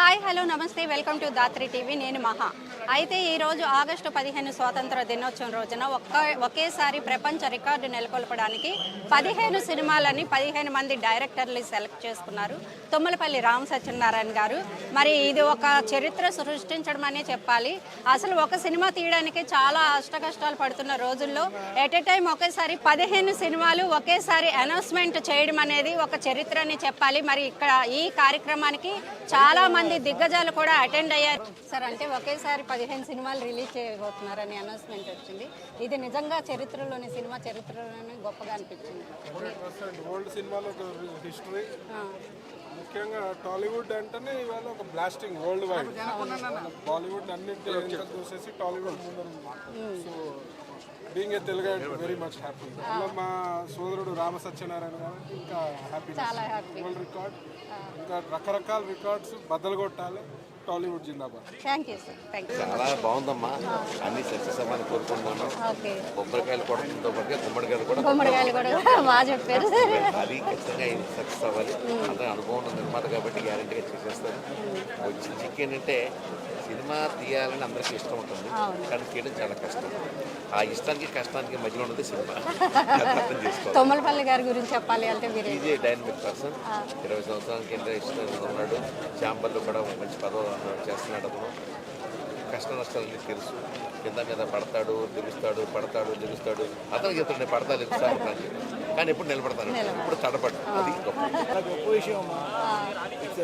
Hi hello నమస్తే welcome to Dhatri TV. నేను మహా. అయితే ఈరోజు ఆగస్టు 15 స్వాతంత్ర దినోత్సవం రోజున ఒకేసారి ప్రపంచ రికార్డు నెలకొల్పడానికి 15 సినిమాలని 15 మంది డైరెక్టర్లు సెలెక్ట్ చేసుకున్నారు. తుమ్మలపల్లి రామ సత్యనారాయణ గారు. మరి ఇది ఒక చరిత్ర సృష్టించడం అనే చెప్పాలి. అసలు ఒక సినిమా తీయడానికి చాలా అష్టకష్టాలు పడుతున్న రోజుల్లో ఎట్ ఎ టైం ఒకేసారి 15 సినిమాలు ఒకేసారి అనౌన్స్మెంట్ చేయడం అనేది ఒక చరిత్ర అని చెప్పాలి. మరి ఇక్కడ ఈ కార్యక్రమానికి చాలా మంది దిగ్గజాలు కూడా అటెండ్ అయ్యారు సార్. అంటే ఒకేసారి 15 సినిమాలు రిలీజ్ చేయబోతున్నారని అనౌన్స్మెంట్ వచ్చింది. ఇది నిజంగా చరిత్రలోని సినిమా చరిత్రలోనే గొప్పగా అనిపించింది. ఓల్డ్ సినిమాలో ఒక హిస్టరీ, ముఖ్యంగా టాలీవుడ్ అంటేనే ఇవాళ ఒక బ్లాస్టింగ్ వరల్డ్ వైడ్. బాలీవుడ్ అన్నింటి చూసేసి టాలీవుడ్ ముందు. So being a Telugu very much happy. మా సోదరుడు రామ సత్యనారాయణ గారు ఇంకా హ్యాపీ. వరల్డ్ రికార్డ్, ఇంకా రకరకాల రికార్డ్స్ బద్దలు కొట్టాలి. టాలీవుడ్ జిందాబాద్. Thank you sir. Thank you. చాలా బాగుందమ్మా. అన్ని సక్సెస్ అవ్వాలని కోరుకుంటున్నాను. కొబ్బరికాయలు కొడుతుందో పాటుగా గుమ్మడికాయలు కూడా బాగా చెప్పారు. అది ఖచ్చితంగా సక్సెస్ అవ్వాలి. అంతా అనుభవం ఉన్న నిర్మాత కాబట్టి గ్యారెంటీగా చేసేస్తారు. వచ్చి చికెన్ అంటే సినిమా తీయాలని అందరికీ ఇష్టం ఉంటుంది, కానీ తీయడం చాలా కష్టం. ఆ ఇష్టానికి కష్టానికి మధ్యలో ఉన్నది సినిమా. అర్థం చేసుకోవాలి. తుమ్మలపల్లి గారి గురించి చెప్పాలి అంటే ఈజీ డైనమిక్ పర్సన్. 20 సంవత్సరాల కింద ఇష్టంగా ఉన్నాడు. ఛాంబర్లో కూడా మంచి పదవి చేస్తున్నాడు. అతను కష్ట నష్టాలన్నీ తెలుసు. కింద మీద పడతాడు, తెలుస్తాడు, పడతాడు, తెలుస్తాడు. అతనికి చెప్తాడు పడతా తెలుస్తాను, కానీ ఎప్పుడు నిలబడతాను, ఇప్పుడు తడపడు. అది గొప్ప విషయం. It's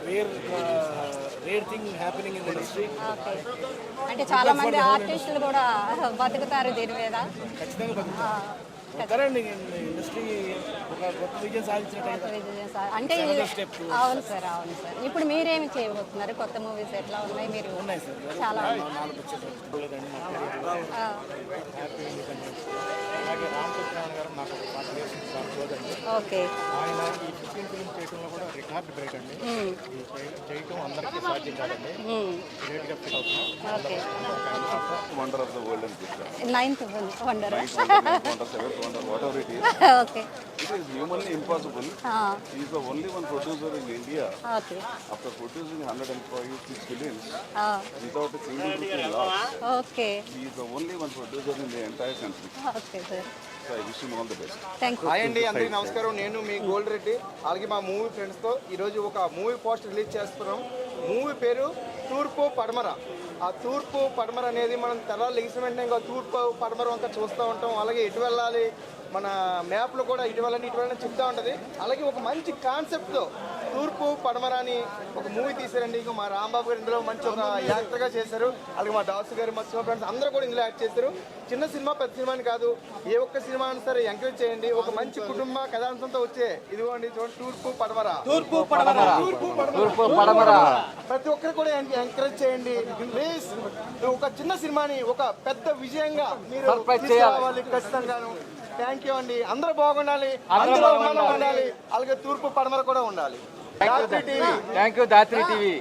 rare thing happening in the industry. అంటే చాలా మంది ఆర్టిస్టులు కూడా బతుకుతారు దీని మీద. ఖచ్చితంగా బతుకుతారు. కరెండి ఇండస్ట్రీ ఒక కొత్త విజయం సాధించినట్టు. అంటే అవును సార్, అవును సార్. ఇప్పుడు మీరేమి చేయబోతున్నారు? కొత్త మూవీస్ ఎట్లా ఉన్నాయి? మీరు ఉన్నాయి సార్, చాలా హ్యాపీ ఇండిపెండెన్స్. అలాగే రామ్ సత్యనారాయణ గారు నాకు 40 years చూడండి. ఓకే. ఆయన ఈ 15 ఫిల్మ్ చేయడంలో కూడా రికార్డు బ్రేక్ అండి. చేయటం అందరికీ సాధ్యం కాదండి. గ్రేట్గా ఫీల్ అవుతున్నాం. వండర్ ఆఫ్ ద వరల్డ్ అని 9th wonder. whatever it is. Okay. It is humanly impossible. He is the only one producer in India. Okay. After producing 146 films without a single rupee loss. Okay. He is the only one producer in the entire country. Okay, sir. So I wish him all the best. Thank you. Hi అండి, అందరికీ నమస్కారం. నేను మీ gold Reddy. అలాగే మా movie ఫ్రెండ్స్తో ఈరోజు ఒక movie poster release చేస్తున్నాం. మూవీ పేరు తూర్పు పడమర. ఆ తూర్పు పడమర అనేది మనం తెల్లారు లెగిసిన వెంటనే ఇంకా తూర్పు పడమర వంక చూస్తూ ఉంటాం. అలాగే ఇటు వెళ్ళాలి, మన మ్యాప్లో కూడా ఇటు వెళ్ళని చెప్తూ ఉంటుంది. అలాగే ఒక మంచి కాన్సెప్ట్తో తూర్పు పడమర అని ఒక మూవీ తీశారండి. ఇంకా మా రాంబాబు గారు ఇందులో మంచి ఒక యాక్టర్గా చేశారు. అలాగే మా దాసు గారు, మా సినిమా ఫ్రెండ్స్ అందరూ కూడా ఇందులో యాక్ట్ చేశారు. చిన్న సినిమా పెద్ద సినిమా అని కాదు, ఏ ఒక్క సినిమా అయినా సరే ఎంకరేజ్ చేయండి. ఒక మంచి కుటుంబ కథాంశంతో వచ్చే ఇదిగోండి చూడండి, తూర్పు పడమర. తూర్పు పడమర, తూర్పు పడమర. ప్రతి ఒక్కరు కూడా ఎంకరేజ్ చేయండి ప్లీజ్. ఒక చిన్న సినిమాని ఒక పెద్ద విజయంగా మీరు తీసుకురావాలి ఖచ్చితంగాను. థ్యాంక్ యూ అండి. అందరూ బాగుండాలి, అందరూ ఉండాలి. అలాగే తూర్పు పడమర కూడా ఉండాలి. Thank you Dhatri TV.